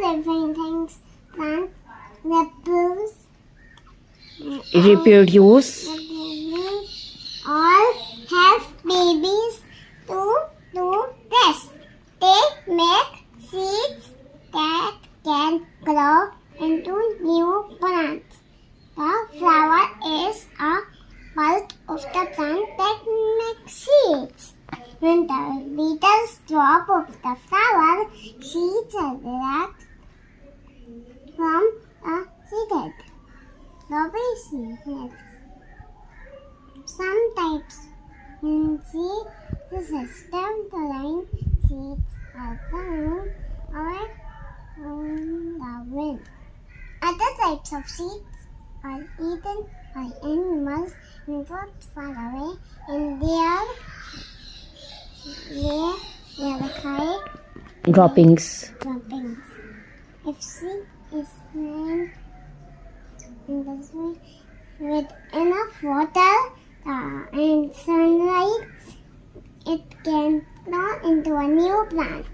living things, plant, reproduce, Reproduce. all have babies to do this. They make seeds that can grow into new plants. The flower is a part of the plant that makes seeds. When the petals drop off the flower, seeds are derived from a seedhead. Lovely seedhead. Some types can see the system to line seeds are found away from the wind. Other types of seeds are eaten by animals and dropped far away in their high Droppings. droppings. If seed is lined in this way with enough water and sunlight, it can grow into a new plant.